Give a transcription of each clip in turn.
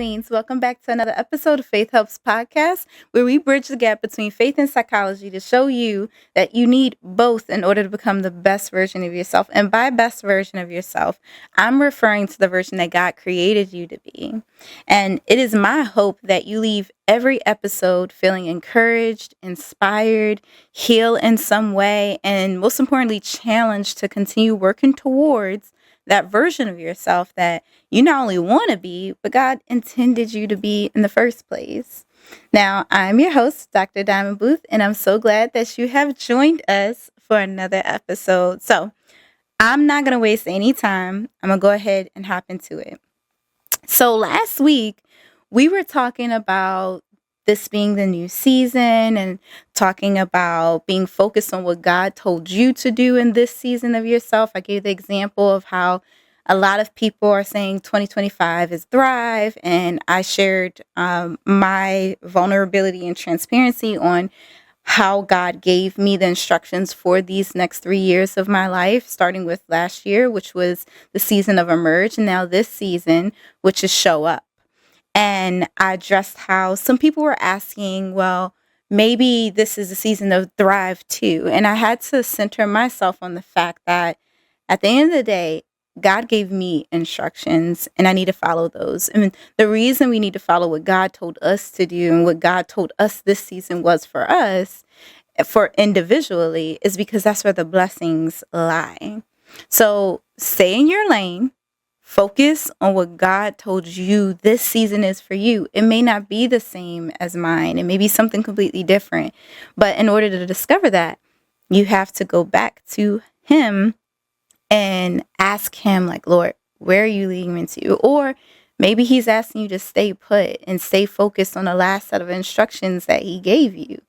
Queens. Welcome back to another episode of Faith Helps Podcast, where we bridge the gap between faith and psychology to show you that you need both in order to become the best version of yourself. And by best version of yourself, I'm referring to the version that God created you to be. And it is my hope that you leave every episode feeling encouraged, inspired, healed in some way, and most importantly, challenged to continue working towards that version of yourself that you not only want to be, but God intended you to be in the first place. Now, I'm your host, Dr. Diamond Booth, and I'm so glad that you have joined us for another episode. So, I'm not going to waste any time. I'm going to go ahead and hop into it. So, last week, we were talking about this being the new season and talking about being focused on what God told you to do in this season of yourself. I gave the example of how a lot of people are saying 2025 is thrive, and I shared my vulnerability and transparency on how God gave me the instructions for these next 3 years of my life, starting with last year, which was the season of emerge, and now this season, which is show up. And I addressed how some people were asking, well, maybe this is a season of thrive too. And I had to center myself on the fact that at the end of the day, God gave me instructions and I need to follow those. I mean, the reason we need to follow what God told us to do and what God told us this season was for us, for individually, is because that's where the blessings lie. So stay in your lane. Focus on what God told you this season is for you. It may not be the same as mine. It may be something completely different. But in order to discover that, you have to go back to Him and ask Him, like, Lord, where are you leading me to? Or maybe He's asking you to stay put and stay focused on the last set of instructions that He gave you.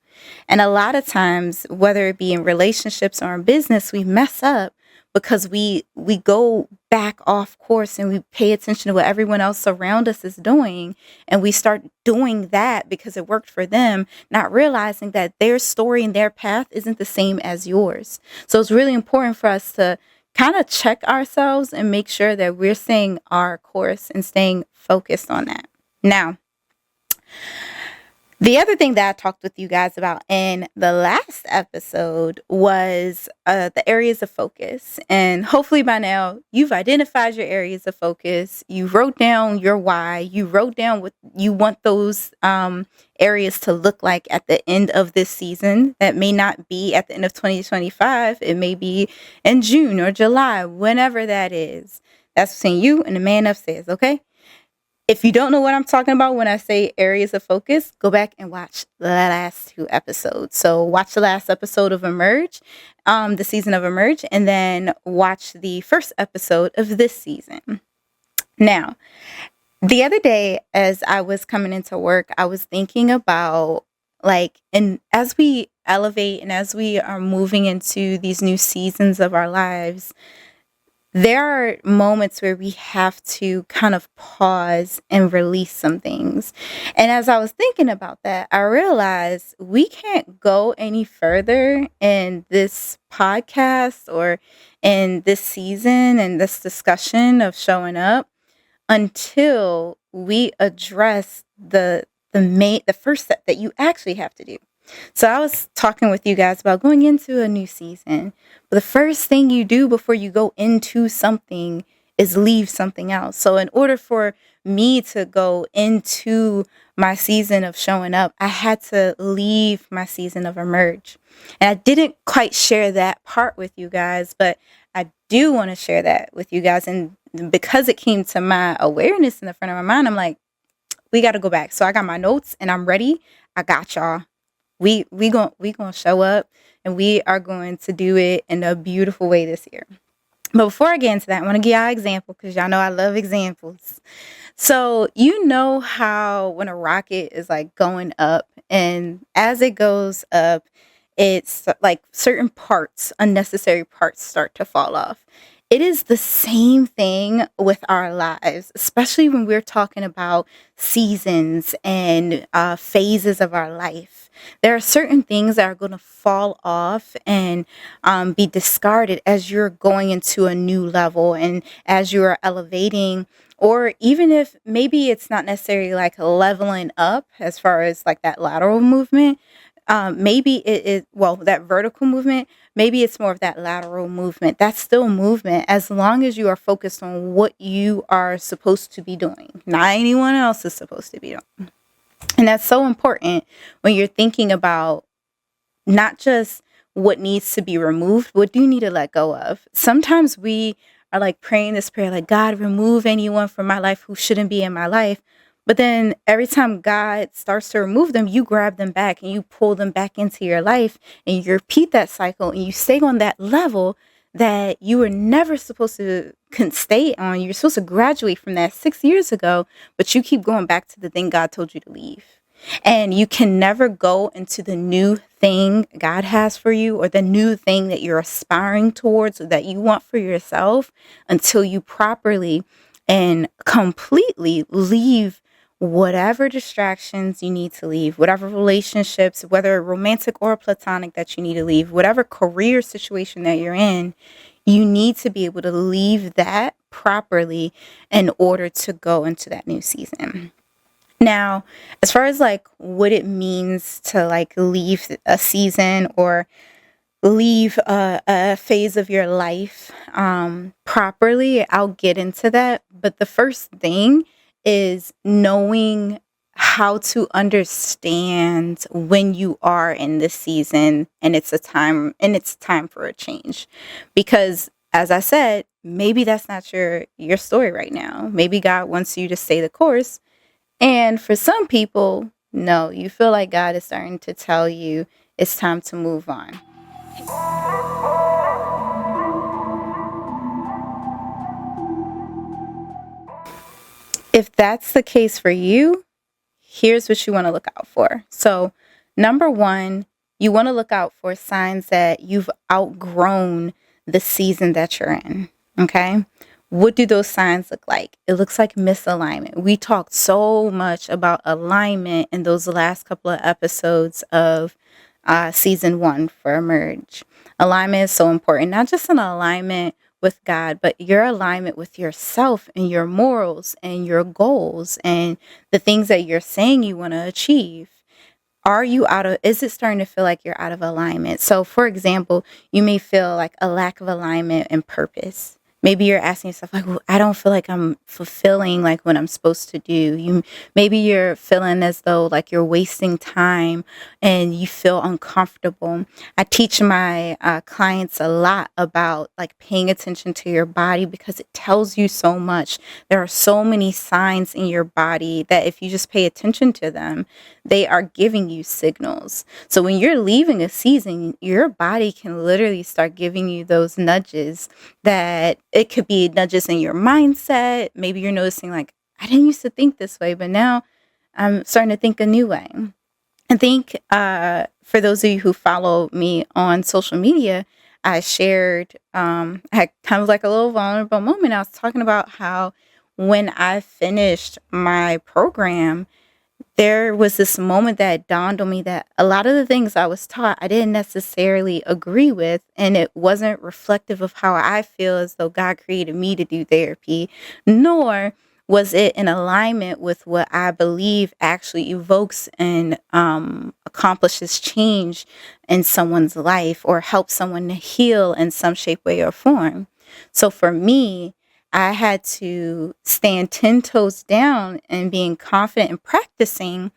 And a lot of times, whether it be in relationships or in business, we mess up because we go back off course and we pay attention to what everyone else around us is doing. And we start doing that because it worked for them, not realizing that their story and their path isn't the same as yours. So it's really important for us to kind of check ourselves and make sure that we're staying our course and staying focused on that. Now, the other thing that I talked with you guys about in the last episode was the areas of focus. And hopefully by now you've identified your areas of focus. You wrote down your why. You wrote down what you want those areas to look like at the end of this season. That may not be at the end of 2025. It may be in June or July, whenever that is. That's between you and the man upstairs, okay? If you don't know what I'm talking about when I say areas of focus, go back and watch the last two episodes. So watch the last episode of Emerge, the season of Emerge, and then watch the first episode of this season. Now, the other day as I was coming into work, I was thinking about and as we elevate and as we are moving into these new seasons of our lives, there are moments where we have to kind of pause and release some things. And as I was thinking about that, I realized we can't go any further in this podcast or in this season and this discussion of showing up until we address the first step that you actually have to do. So I was talking with you guys about going into a new season. But the first thing you do before you go into something is leave something else. So in order for me to go into my season of showing up, I had to leave my season of emerge. And I didn't quite share that part with you guys, but I do want to share that with you guys. And because it came to my awareness in the front of my mind, I'm like, we got to go back. So I got my notes and I'm ready. I got y'all. We gonna show up and we are going to do it in a beautiful way this year. But before I get into that, I want to give y'all an example because y'all know I love examples. So you know how when a rocket is like going up and as it goes up, it's like certain parts, unnecessary parts start to fall off. It is the same thing with our lives, especially when we're talking about seasons and phases of our life. There are certain things that are going to fall off and be discarded as you're going into a new level and as you're elevating Or even if maybe it's not necessarily like leveling up as far as like that lateral movement, maybe it is, well, that vertical movement, maybe it's more of that lateral movement. That's still movement as long as you are focused on what you are supposed to be doing, not anyone else is supposed to be doing. And that's so important when you're thinking about not just what needs to be removed, what do you need to let go of? Sometimes we are like praying this prayer, like, God, remove anyone from my life who shouldn't be in my life. But then every time God starts to remove them, you grab them back and you pull them back into your life and you repeat that cycle and you stay on that level that you were never supposed to stay on. You're supposed to graduate from that 6 years ago, but you keep going back to the thing God told you to leave. And you can never go into the new thing God has for you or the new thing that you're aspiring towards or that you want for yourself until you properly and completely leave whatever distractions you need to leave, whatever relationships, whether romantic or platonic, that you need to leave, whatever career situation that you're in, you need to be able to leave that properly in order to go into that new season. Now, as far as like what it means to like leave a season or leave a phase of your life properly, I'll get into that. But the first thing is knowing how to understand when you are in this season and it's time for a change. Because as I said, maybe that's not your story right now. Maybe God wants you to stay the course, and for some people, no, you feel like God is starting to tell you it's time to move on. If that's the case for you, here's what you want to look out for. So, number one, you want to look out for signs that you've outgrown the season that you're in. Okay. What do those signs look like? It looks like misalignment. We talked so much about alignment in those last couple of episodes of season 1 for Emerge. Alignment is so important, not just an alignment with God, but your alignment with yourself and your morals and your goals and the things that you're saying you want to achieve. Is it starting to feel like you're out of alignment? So for example, you may feel like a lack of alignment and purpose. Maybe you're asking yourself like, well, I don't feel like I'm fulfilling like what I'm supposed to do. Maybe you're feeling as though like you're wasting time and you feel uncomfortable. I teach my clients a lot about like paying attention to your body because it tells you so much. There are so many signs in your body that if you just pay attention to them, they are giving you signals. So when you're leaving a season, your body can literally start giving you those nudges. That it could be nudges in your mindset. Maybe you're noticing like, I didn't used to think this way, but now I'm starting to think a new way. I think for those of you who follow me on social media, I shared, I had kind of like a little vulnerable moment. I was talking about how when I finished my program, there was this moment that dawned on me that a lot of the things I was taught, I didn't necessarily agree with, and it wasn't reflective of how I feel as though God created me to do therapy, nor was it in alignment with what I believe actually evokes and accomplishes change in someone's life or helps someone to heal in some shape, way, or form. So for me, I had to stand 10 toes down and being confident and practicing,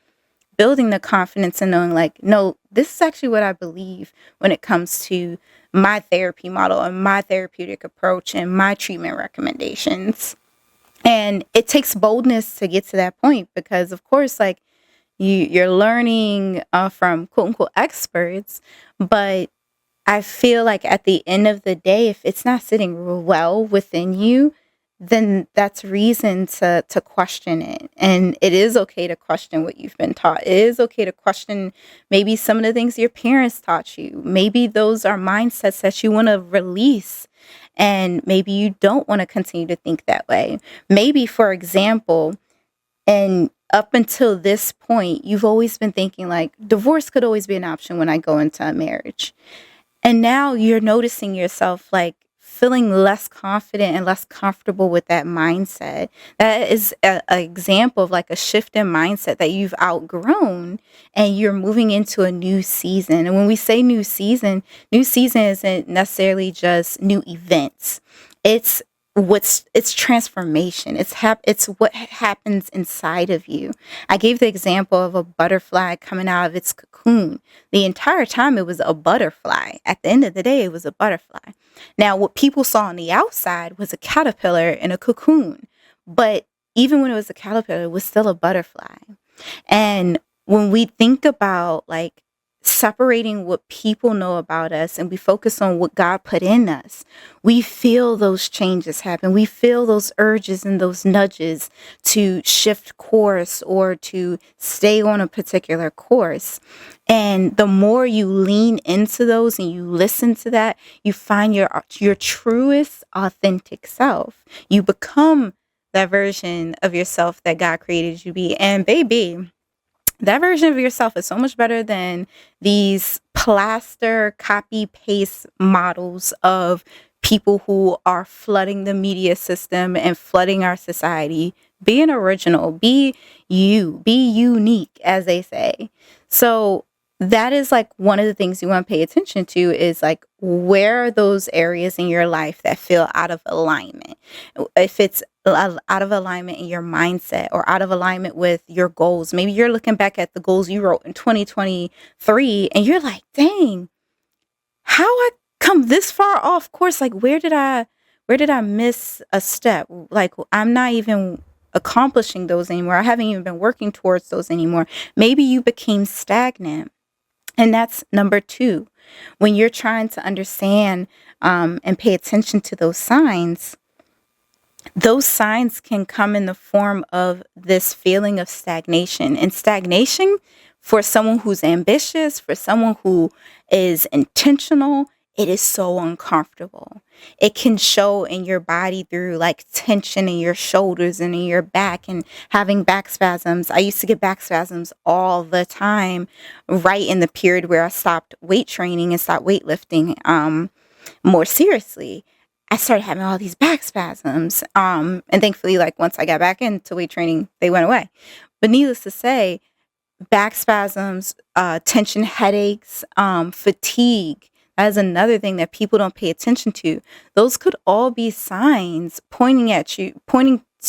building the confidence and knowing like, no, this is actually what I believe when it comes to my therapy model and my therapeutic approach and my treatment recommendations. And it takes boldness to get to that point because, of course, like you're learning from quote unquote experts, but I feel like at the end of the day, if it's not sitting well within you, then that's reason to question it. And it is okay to question what you've been taught. It is okay to question maybe some of the things your parents taught you. Maybe those are mindsets that you want to release. And maybe you don't want to continue to think that way. Maybe, for example, and up until this point, you've always been thinking like divorce could always be an option when I go into a marriage. And now you're noticing yourself like feeling less confident and less comfortable with that mindset. That is an example of like a shift in mindset that you've outgrown and you're moving into a new season. And when we say new season isn't necessarily just new events. It's it's transformation. It's what happens inside of you. I gave the example of a butterfly coming out of its cocoon. The entire time it was a butterfly. At the end of the day, it was a butterfly. Now, what people saw on the outside was a caterpillar in a cocoon. But even when it was a caterpillar, it was still a butterfly. And when we think about like separating what people know about us and we focus on what God put in us, we feel those changes happen. We feel those urges and those nudges to shift course or to stay on a particular course. And the more you lean into those and you listen to that, you find your truest, authentic self. You become that version of yourself that God created you to be. And baby, that version of yourself is so much better than these plaster copy paste models of people who are flooding the media system and flooding our society. Be an original, be you, be unique, as they say. So that is like one of the things you want to pay attention to is like, where are those areas in your life that feel out of alignment? If it's out of alignment in your mindset or out of alignment with your goals, maybe you're looking back at the goals you wrote in 2023 and you're like, dang, how I come this far off course? Like, where did I miss a step? Like, I'm not even accomplishing those anymore. I haven't even been working towards those anymore. Maybe you became stagnant. And that's number 2. When you're trying to understand and pay attention to those signs can come in the form of this feeling of stagnation. And stagnation, for someone who's ambitious, for someone who is intentional, it is so uncomfortable. It can show in your body through like tension in your shoulders and in your back and having back spasms. I used to get back spasms all the time, right in the period where I stopped weight training and stopped weightlifting more seriously. I started having all these back spasms. And thankfully, like once I got back into weight training, they went away. But needless to say, back spasms, tension headaches, fatigue. That is another thing that people don't pay attention to. Those could all be signs pointing to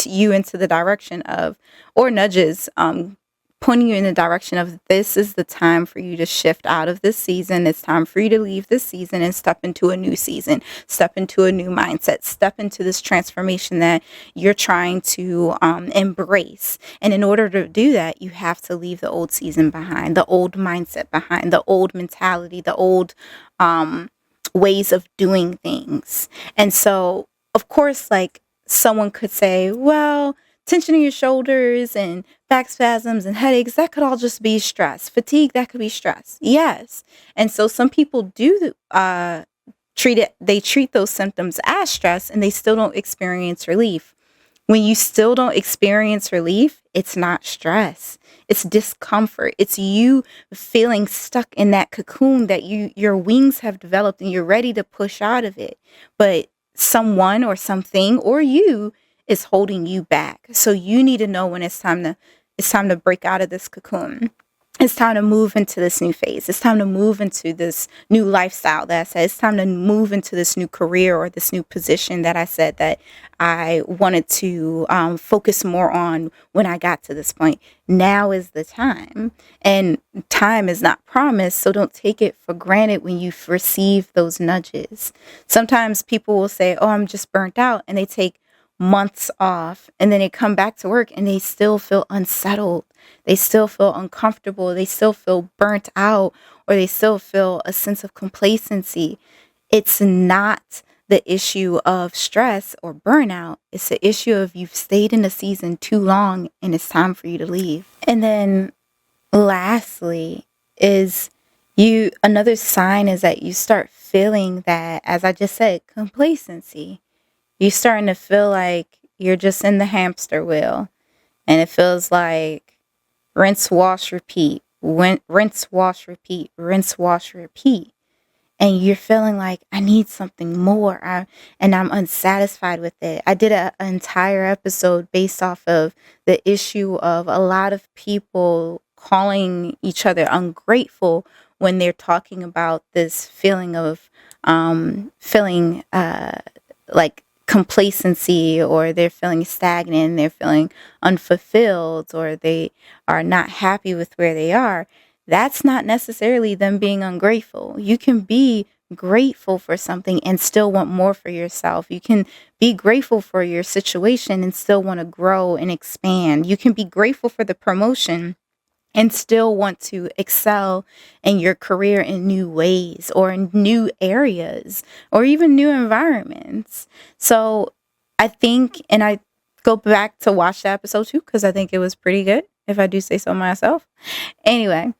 you into the direction of, or nudges, pointing you in the direction of, this is the time for you to shift out of this season. It's time for you to leave this season and step into a new season, step into a new mindset, step into this transformation that you're trying to embrace. And in order to do that, you have to leave the old season behind, the old mindset behind, the old mentality, the old ways of doing things. And so, of course, like someone could say, well, tension in your shoulders and back spasms and headaches, that could all just be stress. Fatigue, that could be stress. Yes. And so some people do treat those symptoms as stress and they still don't experience relief. When you still don't experience relief, it's not stress. It's discomfort. It's you feeling stuck in that cocoon that your wings have developed and you're ready to push out of it. But someone or something or you is holding you back. So you need to know when it's time to break out of this cocoon. It's time to move into this new phase. It's time to move into this new lifestyle that I said. It's time to move into this new career or this new position that I said that I wanted to focus more on when I got to this point. Now is the time. And time is not promised, so don't take it for granted when you receive those nudges. Sometimes people will say, oh, I'm just burnt out, and they take months off and then they come back to work and they still feel unsettled. They still feel uncomfortable. They still feel burnt out, or they still feel a sense of complacency. It's not the issue of stress or burnout. It's the issue of you've stayed in a season too long and it's time for you to leave. And then lastly is another sign is that you start feeling that, as I just said, complacency. You're starting to feel like you're just in the hamster wheel, and it feels like rinse, wash, repeat, rinse, wash, repeat, rinse, wash, repeat. and you're feeling like I need something more, and I'm unsatisfied with it. I did an entire episode based off of the issue of a lot of people calling each other ungrateful when they're talking about this feeling of feeling like complacency, or they're feeling stagnant, they're feeling unfulfilled, or they are not happy with where they are. That's not necessarily them being ungrateful. You can be grateful for something and still want more for yourself. You can be grateful for your situation and still want to grow and expand. You can be grateful for the promotion and still want to excel in your career in new ways, or in new areas, or even new environments. So I think, and I go back to watch the episode too, because I think it was pretty good, if I do say so myself. Anyway,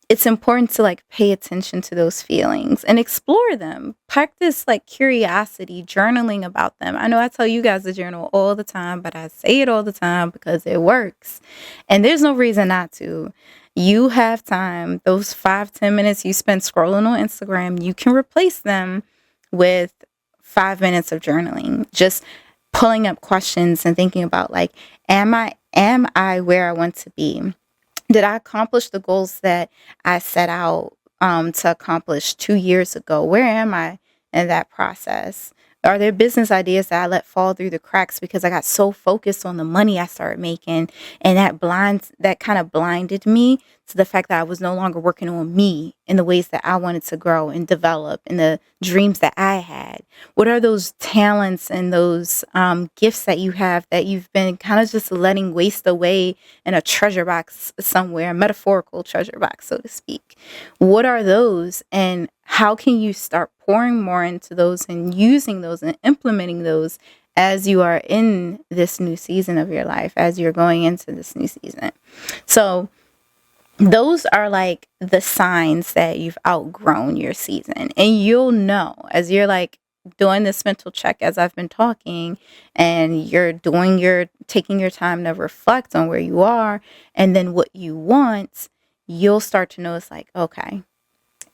it's important to like pay attention to those feelings and explore them. Practice like curiosity, journaling about them. I know I tell you guys to journal all the time, but I say it all the time because it works. And there's no reason not to. You have time. Those 5-10 minutes you spend scrolling on Instagram, you can replace them with 5 minutes of journaling. Just pulling up questions and thinking about like, am I where I want to be? Did I accomplish the goals that I set out to accomplish 2 years ago? Where am I in that process? Are there business ideas that I let fall through the cracks because I got so focused on the money I started making, and that kind of blinded me to the fact that I was no longer working on me in the ways that I wanted to grow and develop, and the dreams that I had? What are those talents and those gifts that you have that you've been kind of just letting waste away in a treasure box somewhere, a metaphorical treasure box, so to speak? What are those, and how can you start pouring more into those and using those and implementing those as you are in this new season of your life, as you're going into this new season? So those are like the signs that you've outgrown your season. And you'll know as you're like doing this mental check, as I've been talking, and you're taking your time to reflect on where you are and then what you want, you'll start to know it's like, okay,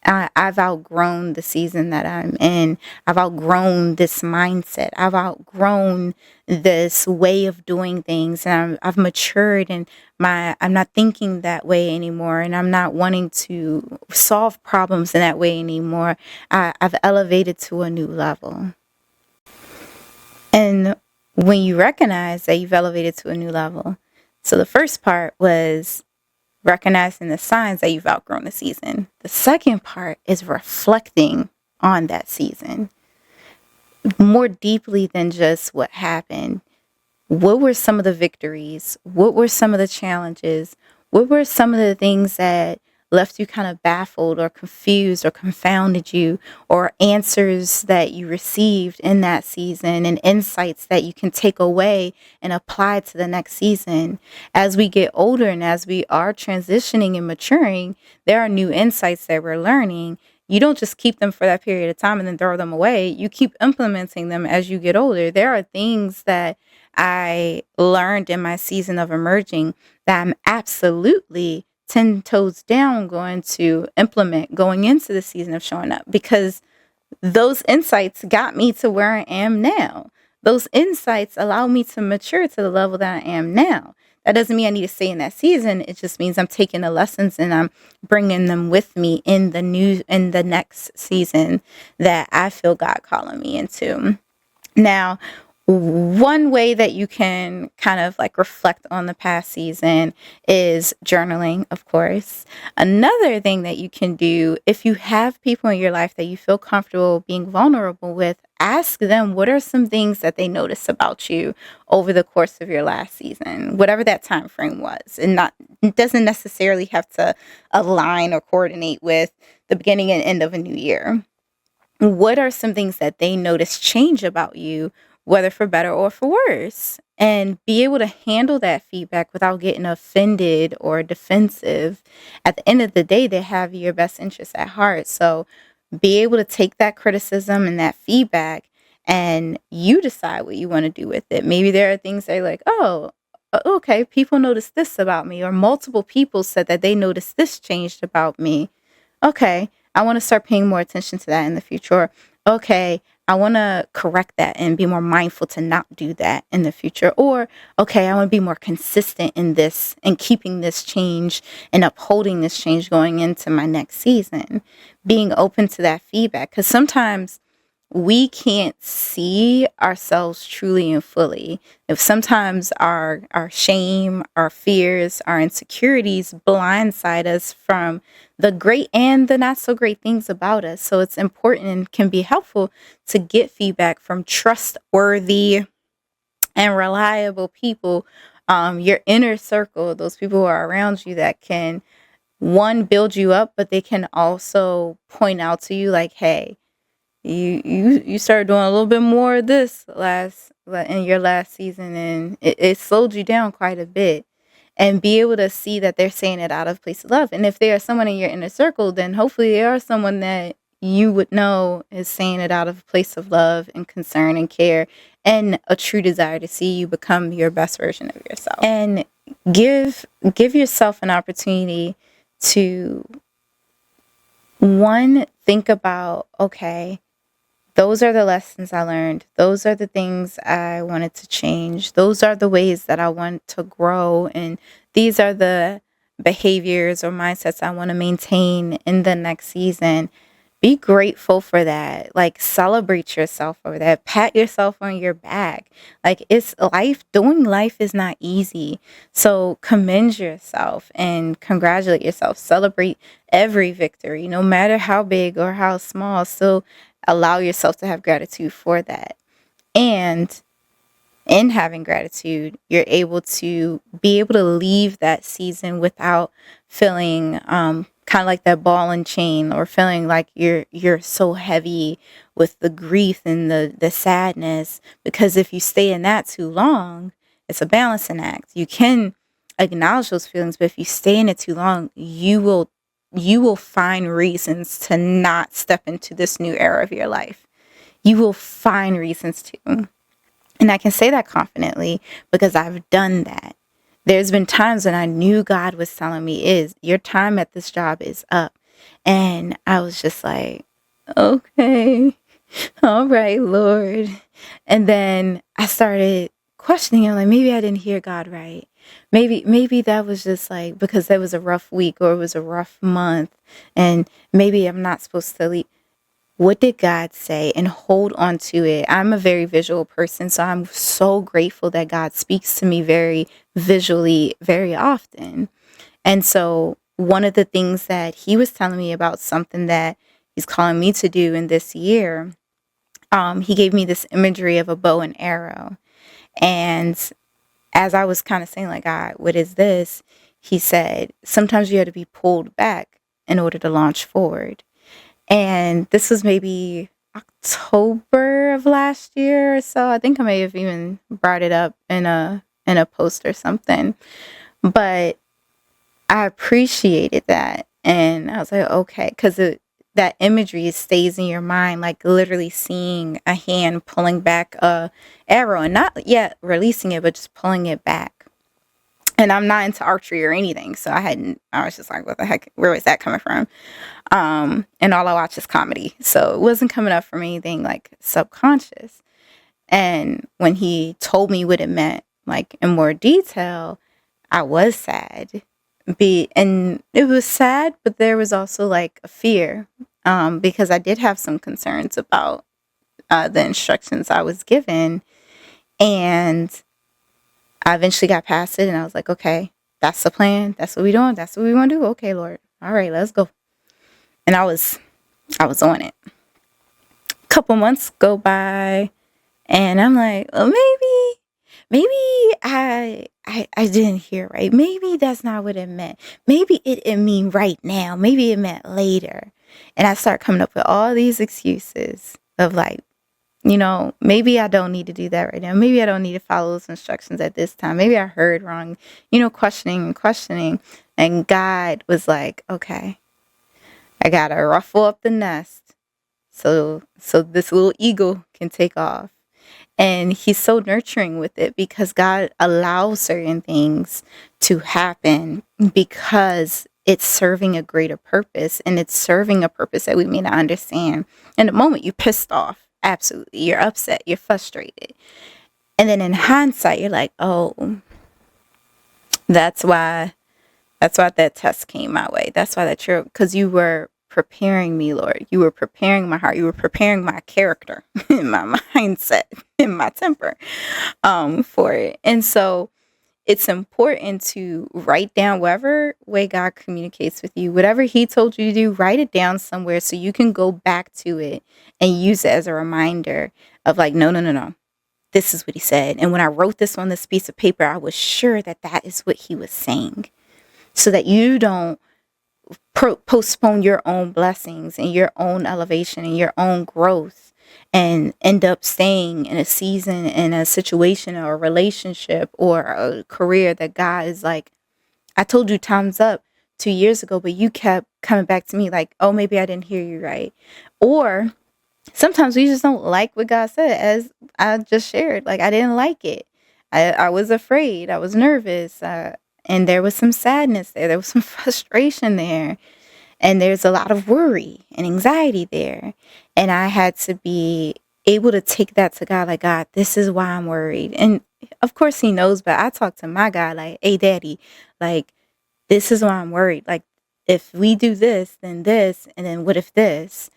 I've outgrown the season that I'm in. I've outgrown this mindset. I've outgrown this way of doing things, and I've matured, and I'm not thinking that way anymore, and I'm not wanting to solve problems in that way anymore. I've elevated to a new level. And when you recognize that you've elevated to a new level, so the first part was recognizing the signs that you've outgrown the season. The second part is reflecting on that season more deeply than just what happened. What were some of the victories? What were some of the challenges? What were some of the things that left you kind of baffled or confused or confounded you, or answers that you received in that season and insights that you can take away and apply to the next season? As we get older and as we are transitioning and maturing, there are new insights that we're learning. You don't just keep them for that period of time and then throw them away. You keep implementing them as you get older. There are things that I learned in my season of emerging that I'm absolutely 10 toes down going to implement going into the season of showing up, because those insights got me to where I am now. Those insights allow me to mature to the level that I am now. That doesn't mean I need to stay in that season. It just means I'm taking the lessons and I'm bringing them with me in the next season that I feel God calling me into. Now, one way that you can kind of like reflect on the past season is journaling, of course. Another thing that you can do, if you have people in your life that you feel comfortable being vulnerable with, ask them what are some things that they noticed about you over the course of your last season, whatever that time frame was. And it doesn't necessarily have to align or coordinate with the beginning and end of a new year. What are some things that they noticed change about you, whether for better or for worse? And be able to handle that feedback without getting offended or defensive. At the end of the day, they have your best interests at heart. So be able to take that criticism and that feedback, and you decide what you want to do with it. Maybe there are things that are like, oh, okay, people noticed this about me, or multiple people said that they noticed this changed about me. Okay, I want to start paying more attention to that in the future. Or, okay, I want to correct that and be more mindful to not do that in the future. Or, okay, I want to be more consistent in this and keeping this change and upholding this change going into my next season. Being open to that feedback. Because sometimes we can't see ourselves truly and fully. If sometimes our shame, our fears, our insecurities blindside us from the great and the not so great things about us. So it's important and can be helpful to get feedback from trustworthy and reliable people, your inner circle, those people who are around you that can, one, build you up, but they can also point out to you like, hey, you started doing a little bit more of this in your last season, and it slowed you down quite a bit. And be able to see that they're saying it out of a place of love. And if they are someone in your inner circle, then hopefully they are someone that you would know is saying it out of a place of love and concern and care and a true desire to see you become your best version of yourself. And give yourself an opportunity to, one, think about, okay, those are the lessons I learned. Those are the things I wanted to change. Those are the ways that I want to grow. And these are the behaviors or mindsets I want to maintain in the next season. Be grateful for that. Like, celebrate yourself over that. Pat yourself on your back. Like, it's life. Doing life is not easy. So commend yourself and congratulate yourself. Celebrate every victory, no matter how big or how small. So allow yourself to have gratitude for that. And in having gratitude, you're able to leave that season without feeling kind of like that ball and chain, or feeling like you're so heavy with the grief and the sadness. Because if you stay in that too long, it's a balancing act. You can acknowledge those feelings, but if you stay in it too long, you will find reasons to not step into this new era of your life. You will find reasons to. And I can say that confidently because I've done that. There's been times when I knew God was telling me, your time at this job is up. And I was just like, okay, all right, Lord. And then I started questioning him, like, maybe I didn't hear God right. Maybe that was just like because that was a rough week or it was a rough month, and maybe I'm not supposed to leave. What did God say? And hold on to it. I'm a very visual person, so I'm so grateful that God speaks to me very visually very often. And so one of the things that he was telling me about, something that he's calling me to do in this year, he gave me this imagery of a bow and arrow. And as I was kind of saying, like, God, what is this? He said, sometimes you have to be pulled back in order to launch forward. And this was maybe October of last year or so. I think I may have even brought it up in a post or something. But I appreciated that. And I was like, okay, because that imagery stays in your mind, like literally seeing a hand pulling back a arrow and not yet releasing it, but just pulling it back. And I'm not into archery or anything, so I was just like, what the heck, where was that coming from? And all I watch is comedy, so it wasn't coming up from anything like subconscious. And when he told me what it meant, like in more detail, I was sad. And it was sad, but there was also like a fear, because I did have some concerns about the instructions I was given. And I eventually got past it, and I was like, okay, that's the plan. That's what we're doing. That's what we want to do. Okay, Lord. All right, let's go. And I was on it. A couple months go by, and I'm like, well, maybe I didn't hear right. Maybe that's not what it meant. Maybe it didn't mean right now. Maybe it meant later. And I start coming up with all these excuses of like, maybe I don't need to do that right now. Maybe I don't need to follow those instructions at this time. Maybe I heard wrong, questioning. And God was like, okay, I got to ruffle up the nest so this little eagle can take off. And he's so nurturing with it because God allows certain things to happen because it's serving a greater purpose, and it's serving a purpose that we may not understand. In the moment, you're pissed off. Absolutely. You're upset. You're frustrated. And then in hindsight, you're like, oh, that's why that test came my way. That's why because you were preparing me, Lord. You were preparing my heart. You were preparing my character, my mindset, and my temper for it. And so it's important to write down whatever way God communicates with you, whatever he told you to do, write it down somewhere so you can go back to it and use it as a reminder of like, no, no, no, no. This is what he said. And when I wrote this on this piece of paper, I was sure that that is what he was saying, so that you don't postpone your own blessings and your own elevation and your own growth and end up staying in a season, in a situation or a relationship or a career that God is like, I told you time's up 2 years ago, but you kept coming back to me like, oh, maybe I didn't hear you right. Or sometimes we just don't like what God said, as I just shared. Like, I didn't like it. I was afraid. I was nervous. And there was some sadness there. There was some frustration there. And there's a lot of worry and anxiety there. And I had to be able to take that to God, like, God, this is why I'm worried. And of course he knows, but I talk to my God like, hey, daddy, like, this is why I'm worried. Like, if we do this, then this, and then what if this?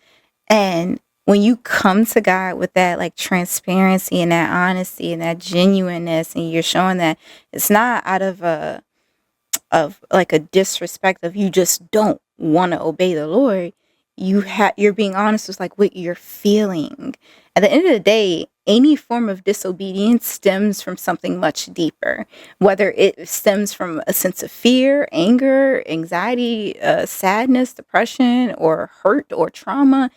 And when you come to God with that like transparency and that honesty and that genuineness, and you're showing that it's not out of a disrespect of you just don't want to obey the Lord, you're being honest with like what you're feeling. At the end of the day, any form of disobedience stems from something much deeper, whether it stems from a sense of fear, anger, anxiety, sadness, depression, or hurt or trauma.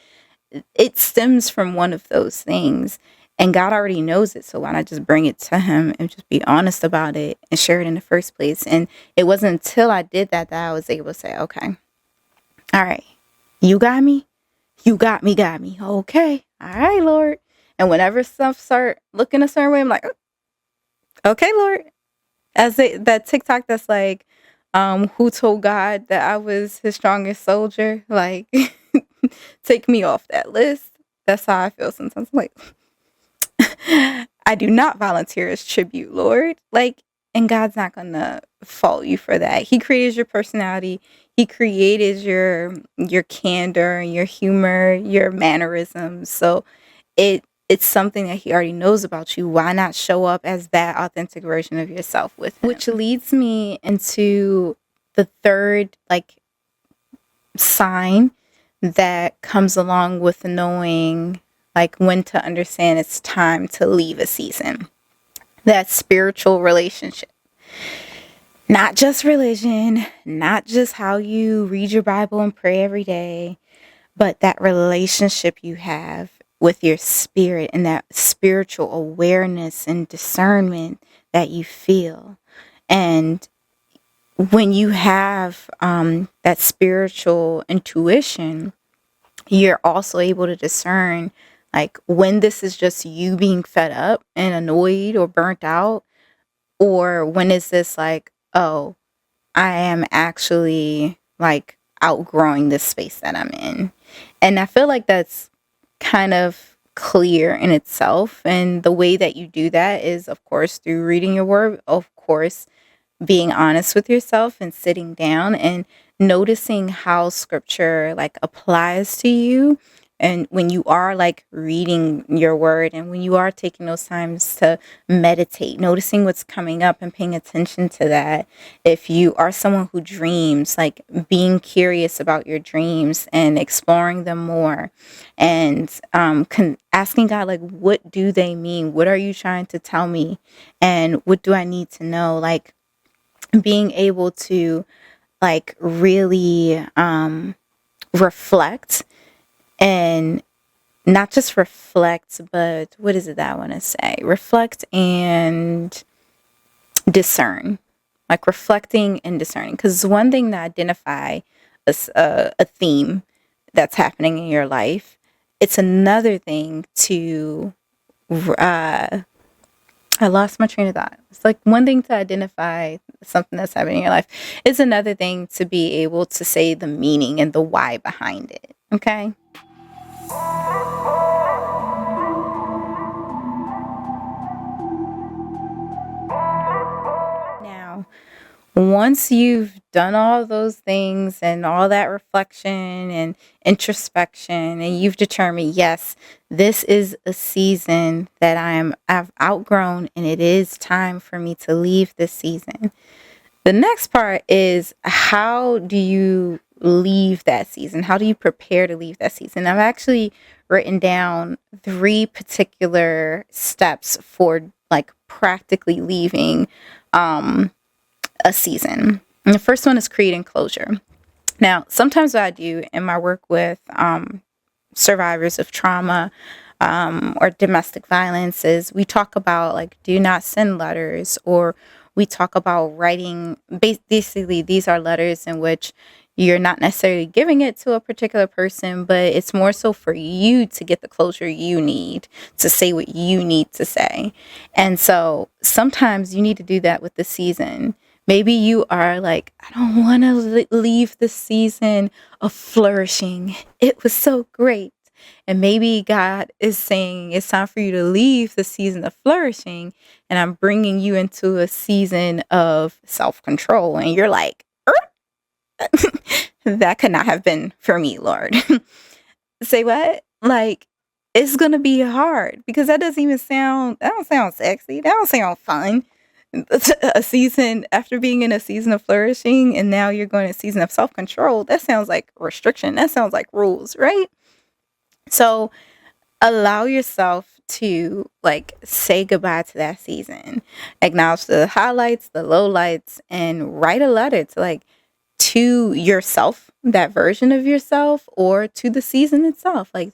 It stems from one of those things, and God already knows it. So why not just bring it to him and just be honest about it and share it in the first place? And it wasn't until I did that I was able to say, okay, all right, you got me, got me. Okay, all right, Lord. And whenever stuff start looking a certain way, I'm like, okay, Lord. That TikTok that's like, who told God that I was his strongest soldier? Like, take me off that list. That's how I feel sometimes. I'm like, I do not volunteer as tribute, Lord. Like, and God's not gonna fault you for that. He created your personality. He created your candor and your humor, your mannerisms. So it's something that he already knows about you. Why not show up as that authentic version of yourself with him? Which leads me into the third like sign that comes along with knowing like when to understand it's time to leave a season. That spiritual relationship. Not just religion, not just how you read your Bible and pray every day, but that relationship you have with your spirit and that spiritual awareness and discernment that you feel. And when you have that spiritual intuition, you're also able to discern like when this is just you being fed up and annoyed or burnt out, or when is this like, oh, I am actually like outgrowing this space that I'm in. And I feel like that's kind of clear in itself. And the way that you do that is, of course, through reading your word, of course, being honest with yourself and sitting down and noticing how scripture like applies to you. And when you are like reading your word and when you are taking those times to meditate, noticing what's coming up and paying attention to that. If you are someone who dreams, like being curious about your dreams and exploring them more, and asking God, like, what do they mean? What are you trying to tell me? And what do I need to know? Like, being able to like really reflect, and not just reflect, but what is it that I want to say? Reflect and discern, like reflecting and discerning. Because it's one thing to identify a theme that's happening in your life. It's another thing to I lost my train of thought. It's like one thing to identify something that's happening in your life. It's another thing to be able to say the meaning and the why behind it. Okay. Now, once you've done all those things and all that reflection and introspection, and you've determined, yes, this is a season that I've outgrown, and it is time for me to leave this season. The next part is, how do you leave that season? How do you prepare to leave that season? I've actually written down 3 particular steps for like practically leaving a season. And the first one is creating closure. Now, sometimes what I do in my work with survivors of trauma or domestic violence is we talk about like do not send letters, or we talk about writing. Basically, these are letters in which you're not necessarily giving it to a particular person, but it's more so for you to get the closure you need to say what you need to say. And so sometimes you need to do that with the season. Maybe you are like, I don't want to leave the season of flourishing. It was so great. And maybe God is saying it's time for you to leave the season of flourishing, and I'm bringing you into a season of self control. And you're like, that could not have been for me, Lord. Say what? Like, it's going to be hard because that don't sound sexy. That don't sound fun. A season after being in a season of flourishing, and now you're going to a season of self control. That sounds like restriction. That sounds like rules, right? So allow yourself to like say goodbye to that season, acknowledge the highlights, the lowlights, and write a letter to like to yourself, that version of yourself, or to the season itself. Like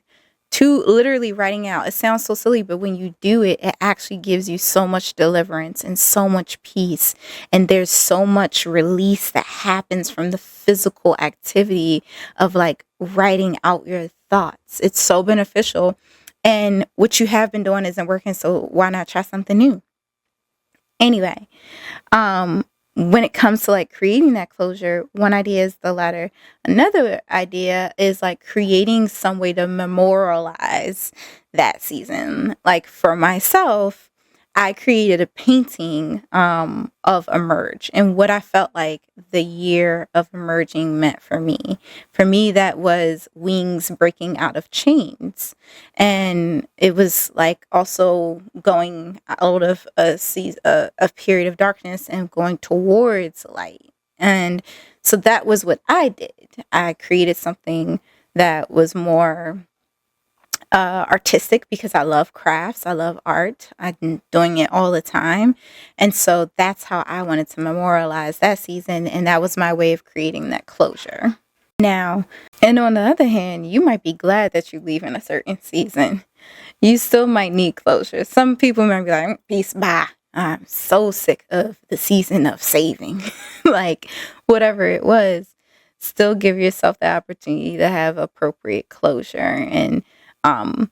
to literally writing out. It sounds so silly, but when you do it, it actually gives you so much deliverance and so much peace. And there's so much release that happens from the physical activity of like writing out your thoughts. It's so beneficial. And what you have been doing isn't working, so why not try something new? Anyway, um, when it comes to like creating that closure, one idea is the letter. Another idea is like creating some way to memorialize that season. Like for myself, I created a painting of Emerge and what I felt like the year of emerging meant for me. For me, that was wings breaking out of chains. And it was like also going out of a period of darkness and going towards light. And so that was what I did. I created something that was more artistic because I love crafts. I love art. I've been doing it all the time. And so that's how I wanted to memorialize that season. And that was my way of creating that closure. Now, and on the other hand, you might be glad that you leave in a certain season. You still might need closure. Some people might be like, peace, bye. I'm so sick of the season of saving. Like, whatever it was, still give yourself the opportunity to have appropriate closure and um,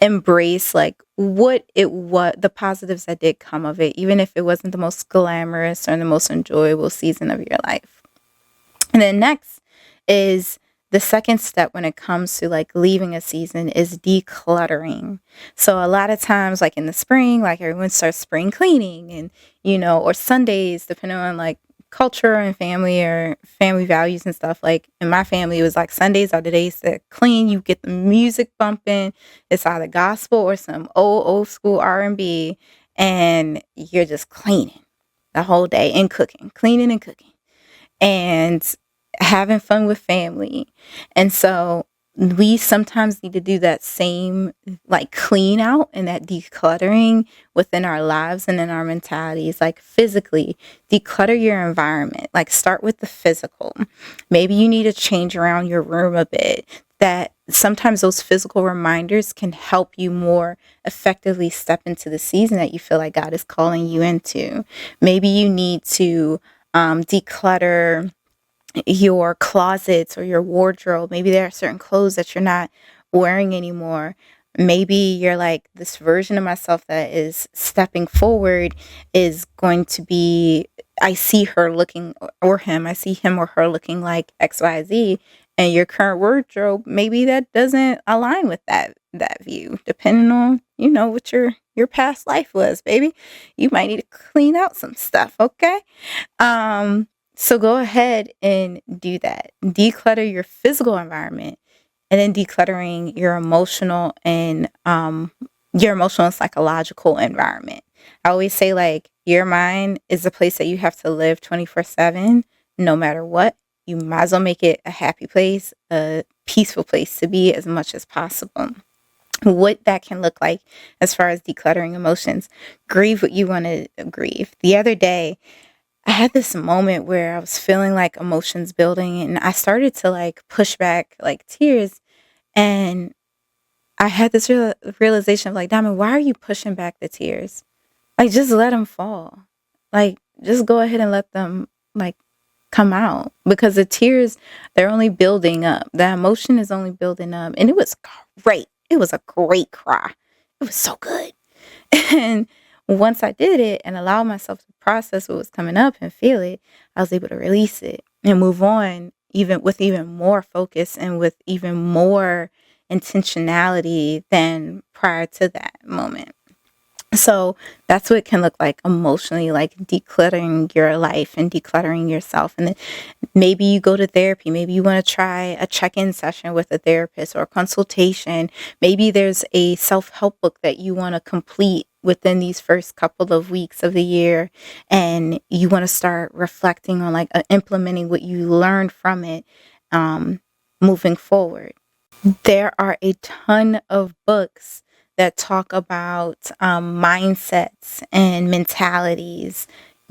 embrace like what the positives that did come of it, even if it wasn't the most glamorous or the most enjoyable season of your life. And then next is the second step when it comes to like leaving a season is decluttering. So a lot of times like in the spring, like everyone starts spring cleaning and, or Sundays, depending on like culture and family or family values and stuff. Like in my family, it was like Sundays are the days to clean. You get the music bumping. It's either gospel or some old school R&B, and you're just cleaning the whole day and cooking, cleaning and cooking. And having fun with family. And so we sometimes need to do that same like clean out and that decluttering within our lives and in our mentalities, like physically declutter your environment. Like start with the physical. Maybe you need to change around your room a bit. That sometimes those physical reminders can help you more effectively step into the season that you feel like God is calling you into. Maybe you need to declutter your closets or your wardrobe. Maybe there are certain clothes that you're not wearing anymore. Maybe you're like, this version of myself that is stepping forward is going to be, I see her looking, or him, I see him or her looking like XYZ, and your current wardrobe, maybe that doesn't align with that view, depending on, what your past life was, baby. You might need to clean out some stuff, okay? So go ahead and do that. Declutter your physical environment, and then decluttering your emotional and psychological environment. I always say, like, your mind is a place that you have to live 24/7, no matter what. You might as well make it a happy place, a peaceful place to be as much as possible. What that can look like as far as decluttering emotions. Grieve what you want to grieve. The other day, I had this moment where I was feeling like emotions building, and I started to like push back like tears, and I had this realization of like, Diamond, why are you pushing back the tears? Like, just let them fall. Like, just go ahead and let them like come out, because the tears, they're only building up. The emotion is only building up, and it was great. It was a great cry. It was so good. And once I did it and allowed myself to process what was coming up and feel it, I was able to release it and move on, even with even more focus and with even more intentionality than prior to that moment. So that's what it can look like emotionally, like decluttering your life and decluttering yourself. And then maybe you go to therapy. Maybe you want to try a check-in session with a therapist or a consultation. Maybe there's a self-help book that you want to complete within these first couple of weeks of the year, and you want to start reflecting on like implementing what you learned from it, moving forward. There are a ton of books that talk about mindsets and mentalities.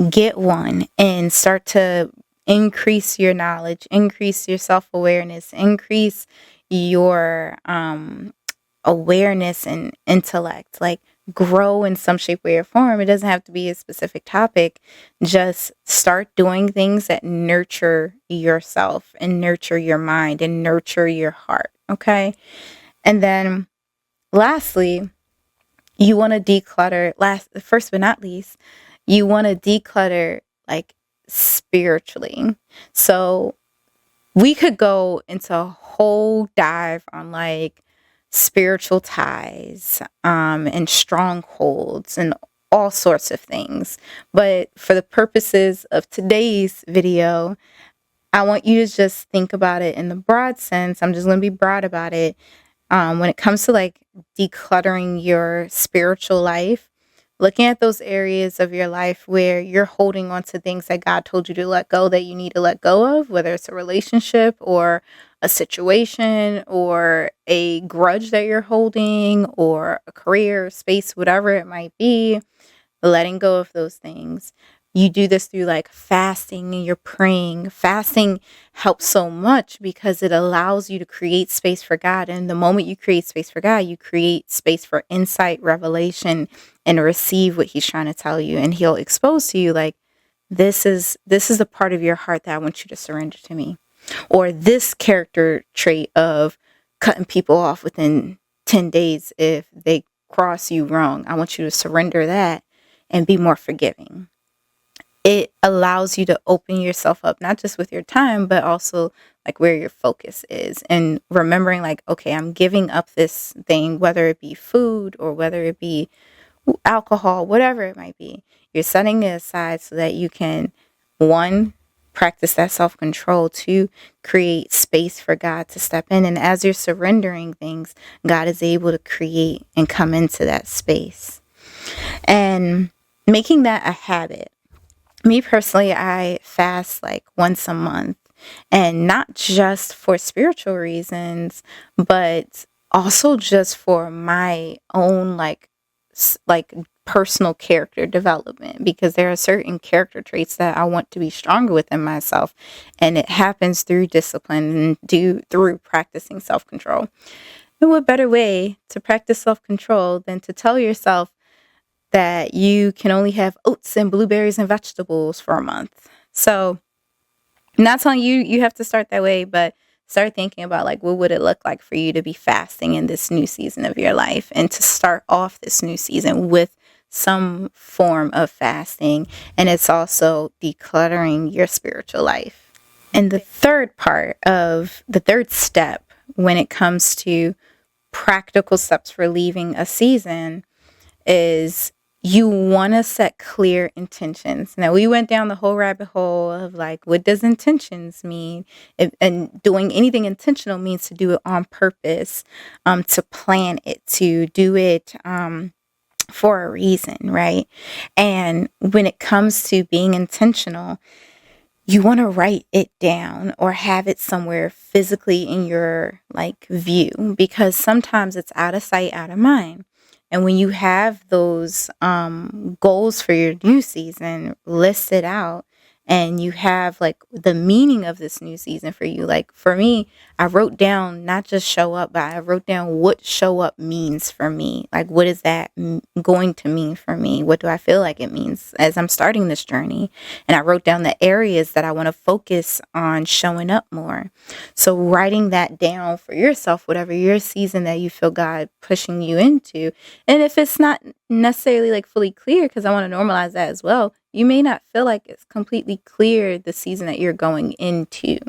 Get one and start to increase your knowledge, increase your self-awareness, increase your awareness and intellect. Like, grow in some shape, way, or form. It doesn't have to be a specific topic. Just start doing things that nurture yourself and nurture your mind and nurture your heart. Okay. And then lastly, you want to declutter, first but not least, you want to declutter like spiritually. So we could go into a whole dive on like spiritual ties, and strongholds and all sorts of things. But for the purposes of today's video, I want you to just think about it in the broad sense. I'm just going to be broad about it. When it comes to like decluttering your spiritual life, looking at those areas of your life where you're holding on to things that God told you to let go, that you need to let go of, whether it's a relationship or a situation or a grudge that you're holding or a career, space, whatever it might be, letting go of those things. You do this through like fasting, and you're praying. Fasting helps so much because it allows you to create space for God. And the moment you create space for God, you create space for insight, revelation, and receive what he's trying to tell you. And he'll expose to you like, this is a part of your heart that I want you to surrender to me. Or this character trait of cutting people off within 10 days if they cross you wrong, I want you to surrender that and be more forgiving. It allows you to open yourself up, not just with your time, but also like where your focus is, and remembering like, okay, I'm giving up this thing, whether it be food or whether it be alcohol, whatever it might be. You're setting it aside so that you can, one, practice that self-control, two, create space for God to step in. And as you're surrendering things, God is able to create and come into that space. And making that a habit. Me personally, I fast like once a month, and not just for spiritual reasons, but also just for my own like personal character development, because there are certain character traits that I want to be stronger within myself, and it happens through discipline and through practicing self-control. And what better way to practice self-control than to tell yourself that you can only have oats and blueberries and vegetables for a month. So I'm not telling you you have to start that way, but start thinking about like what would it look like for you to be fasting in this new season of your life, and to start off this new season with some form of fasting. And it's also decluttering your spiritual life. And the third step when it comes to practical steps for leaving a season is you want to set clear intentions. Now, we went down the whole rabbit hole of like, what does intentions mean? And doing anything intentional means to do it on purpose, to plan it, to do it for a reason, right? And when it comes to being intentional, you want to write it down or have it somewhere physically in your like view, because sometimes it's out of sight, out of mind. And when you have those goals for your new season listed out, and you have like the meaning of this new season for you, like for me, I wrote down not just show up, but I wrote down what show up means for me. Like, what is that going to mean for me? What do I feel like it means as I'm starting this journey? And I wrote down the areas that I want to focus on showing up more. So writing that down for yourself, whatever your season that you feel God pushing you into. And if it's not necessarily like fully clear, because I want to normalize that as well, you may not feel like it's completely clear the season that you're going into.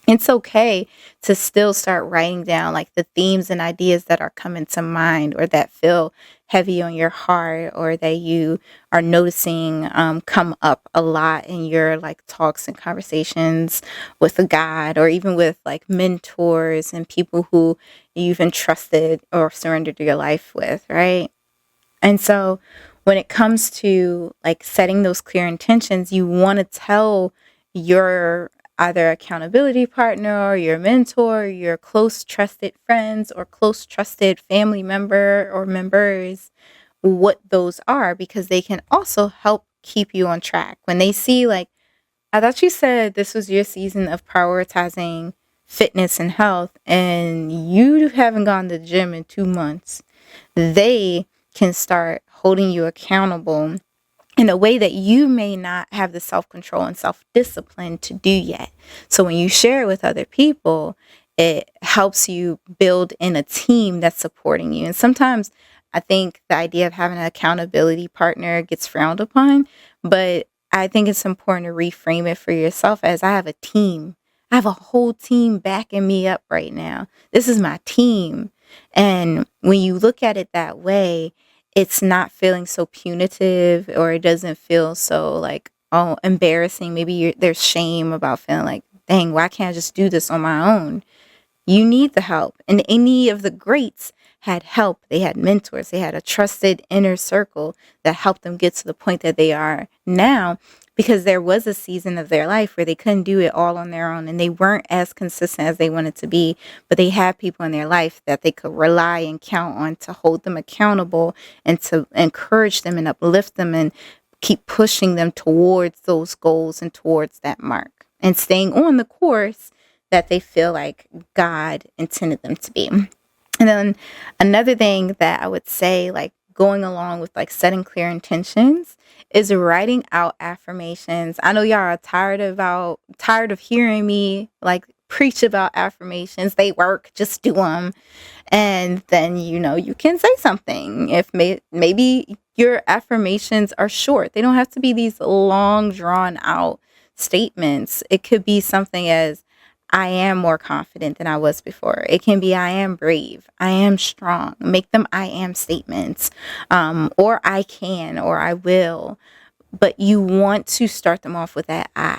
It's okay to still start writing down like the themes and ideas that are coming to mind, or that feel heavy on your heart, or that you are noticing come up a lot in your like talks and conversations with God, or even with like mentors and people who you've entrusted or surrendered your life with, right? And so when it comes to like setting those clear intentions, you want to tell your either accountability partner or your mentor, your close trusted friends or close trusted family member or members what those are, because they can also help keep you on track. When they see like, I thought you said this was your season of prioritizing fitness and health, and you haven't gone to the gym in 2 months. They can start holding you accountable in a way that you may not have the self-control and self-discipline to do yet. So when you share it with other people, it helps you build in a team that's supporting you. And sometimes I think the idea of having an accountability partner gets frowned upon, but I think it's important to reframe it for yourself as, I have a team. I have a whole team backing me up right now. This is my team. And when you look at it that way, it's not feeling so punitive, or it doesn't feel so like, oh, embarrassing. Maybe there's shame about feeling like, dang, why can't I just do this on my own? You need the help. And any of the greats had help. They had mentors. They had a trusted inner circle that helped them get to the point that they are now, because there was a season of their life where they couldn't do it all on their own, and they weren't as consistent as they wanted to be, but they had people in their life that they could rely and count on to hold them accountable and to encourage them and uplift them and keep pushing them towards those goals and towards that mark, and staying on the course that they feel like God intended them to be. And then another thing that I would say, like going along with like setting clear intentions, is writing out affirmations. I know y'all are tired of hearing me like preach about affirmations. They work, just do them. And then, you can say something. If maybe your affirmations are short, they don't have to be these long drawn out statements. It could be something as, I am more confident than I was before. It can be, I am brave, I am strong. Make them I am statements, or I can, or I will. But you want to start them off with that I,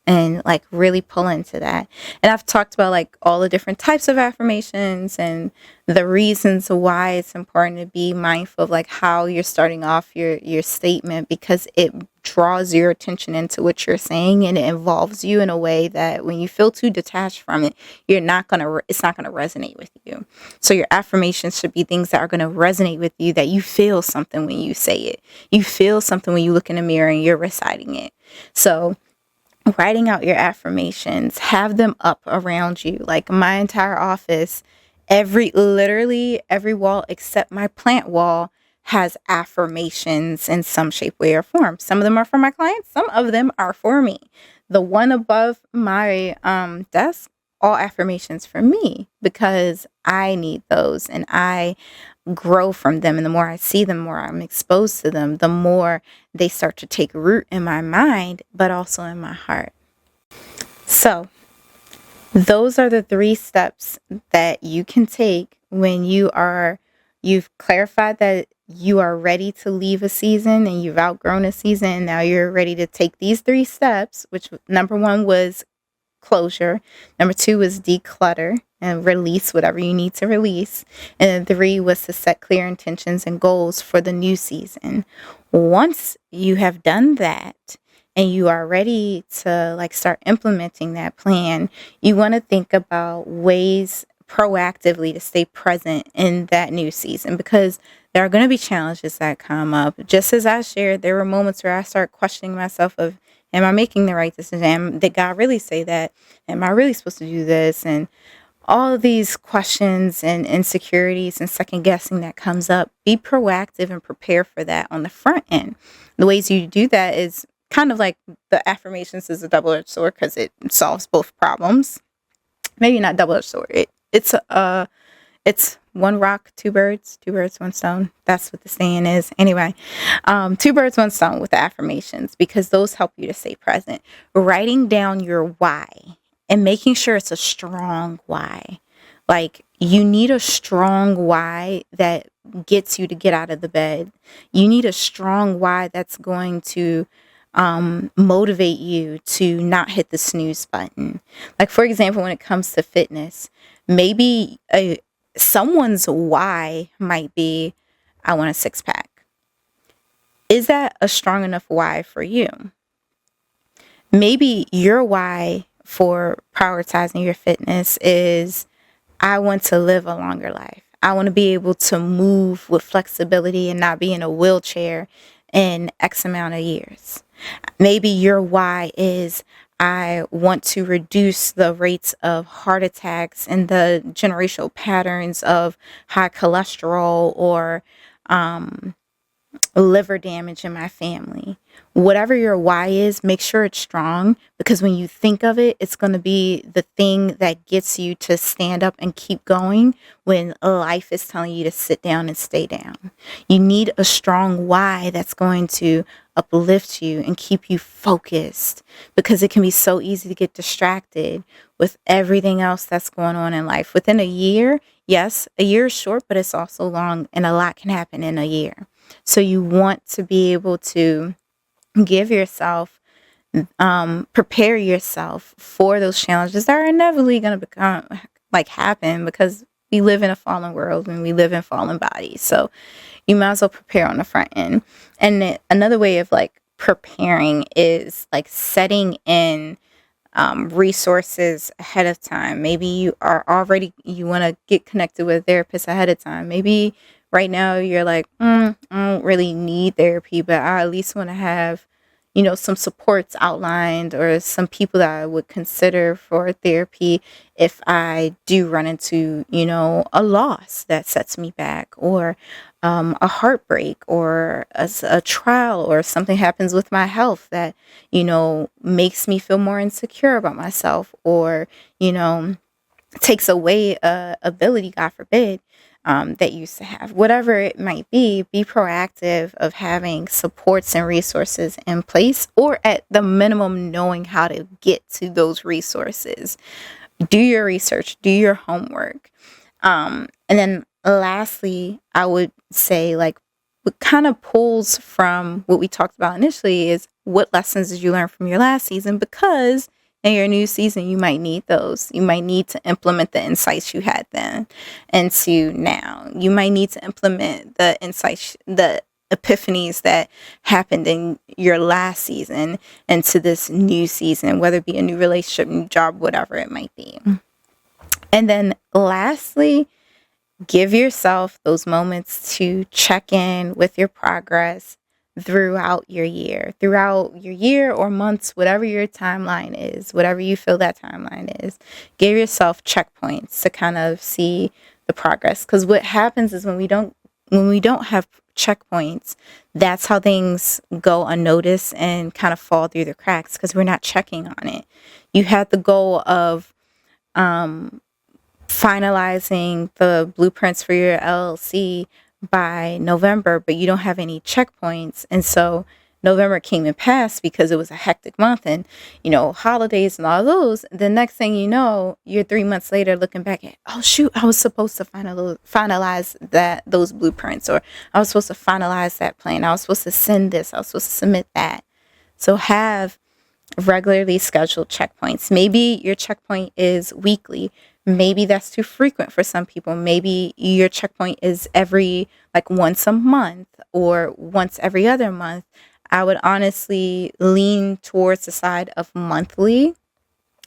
and like really pull into that. And I've talked about like all the different types of affirmations and the reasons why it's important to be mindful of like how you're starting off your statement, because it draws your attention into what you're saying, and it involves you in a way that when you feel too detached from it, it's not going to resonate with you. So your affirmations should be things that are going to resonate with you, that you feel something when you say it. You feel something when you look in the mirror and you're reciting it. So writing out your affirmations, have them up around you. Like my entire office, literally every wall except my plant wall has affirmations in some shape, way, or form. Some of them are for my clients. Some of them are for me. The one above my desk all affirmations for me because I need those and I grow from them. And the more I see them, the more I'm exposed to them, the more they start to take root in my mind, but also in my heart. So those are the 3 steps that you can take when you've clarified that you are ready to leave a season and you've outgrown a season. And now you're ready to take these 3 steps, which number 1 was closure. Number 2 was declutter and release whatever you need to release. And then 3 was to set clear intentions and goals for the new season. Once you have done that and you are ready to start implementing that plan, you want to think about ways proactively to stay present in that new season, because there are going to be challenges that come up. Just as I shared, there were moments where I start questioning myself of, am I making the right decision? Did God really say that? Am I really supposed to do this? And all of these questions and insecurities and second guessing that comes up, be proactive and prepare for that on the front end. The ways you do that is kind of like the affirmations is a double-edged sword because it solves both problems. Maybe not double-edged sword. It's one rock, two birds, one stone. That's what the saying is. Anyway, 2 birds, 1 stone with the affirmations, because those help you to stay present. Writing down your why and making sure it's a strong why. Like, you need a strong why that gets you to get out of the bed. You need a strong why that's going to motivate you to not hit the snooze button. Like, for example, when it comes to fitness, maybe someone's why might be, I want a 6-pack. Is that a strong enough why for you? Maybe your why for prioritizing your fitness is, I want to live a longer life. I want to be able to move with flexibility and not be in a wheelchair in X amount of years. Maybe your why is, I want to reduce the rates of heart attacks and the generational patterns of high cholesterol or liver damage in my family. Whatever your why is, make sure it's strong, because when you think of it, it's going to be the thing that gets you to stand up and keep going when life is telling you to sit down and stay down. You need a strong why that's going to uplift you and keep you focused, because it can be so easy to get distracted with everything else that's going on in life. Within a year, yes, a year is short, but it's also long, and a lot can happen in a year. So you want to be able to give yourself, prepare yourself for those challenges that are inevitably going to happen, because we live in a fallen world and we live in fallen bodies. So you might as well prepare on the front end. And another way of preparing is setting in resources ahead of time. Maybe you want to get connected with a therapist ahead of time. Maybe right now you're like, I don't really need therapy, but I at least want to have, some supports outlined, or some people that I would consider for therapy if I do run into, a loss that sets me back, or a heartbreak, or a trial, or something happens with my health that, makes me feel more insecure about myself, or, takes away a ability, God forbid, that you used to have. Whatever it might be proactive of having supports and resources in place, or at the minimum knowing how to get to those resources. Do your research, do your homework. And then lastly, I would say what kind of pulls from what we talked about initially is, what lessons did you learn from your last season? Because in your new season, you might need those. You might need to implement the insights you had then into now. You might need to implement the insights, the epiphanies that happened in your last season into this new season, whether it be a new relationship, new job, whatever it might be. And then lastly, give yourself those moments to check in with your progress throughout your year or months, whatever your timeline is, whatever you feel that timeline is. Give yourself checkpoints to kind of see the progress. Because what happens is when we don't have checkpoints, that's how things go unnoticed and kind of fall through the cracks, because we're not checking on it. You had the goal of finalizing the blueprints for your LLC by November, but you don't have any checkpoints. And so November came and passed because it was a hectic month and, holidays and all those. The next thing you know, you're 3 months later looking back at, oh, shoot, I was supposed to finalize those blueprints, or I was supposed to finalize that plan. I was supposed to send this. I was supposed to submit that. So have regularly scheduled checkpoints. Maybe your checkpoint is weekly. Maybe that's too frequent for some people. Maybe your checkpoint is every once a month or once every other month. I would honestly lean towards the side of monthly,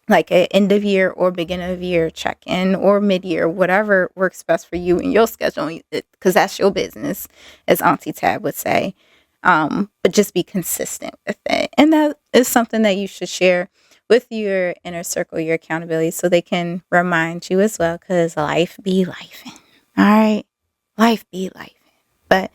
like an end of year or beginning of year check in, or mid year, whatever works best for you and your schedule, because that's your business, as Auntie Tab would say. But just be consistent with it. And that is something that you should share with your inner circle, your accountability, so they can remind you as well, because life be lifing. All right? Life be lifing. But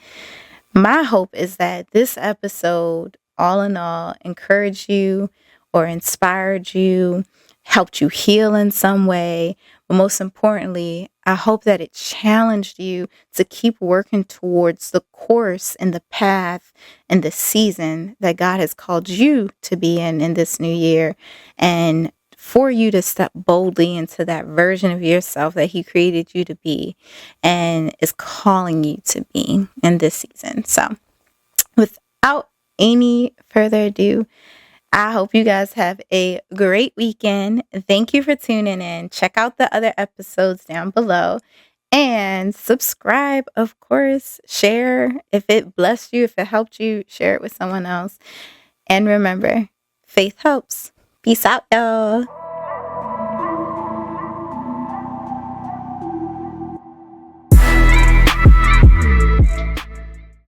my hope is that this episode, all in all, encouraged you or inspired you, helped you heal in some way. But most importantly, I hope that it challenged you to keep working towards the course and the path and the season that God has called you to be in this new year, and for you to step boldly into that version of yourself that He created you to be and is calling you to be in this season. So without any further ado, I hope you guys have a great weekend. Thank you for tuning in. Check out the other episodes down below and subscribe, of course. Share if it blessed you, if it helped you, share it with someone else. And remember, faith helps. Peace out, y'all.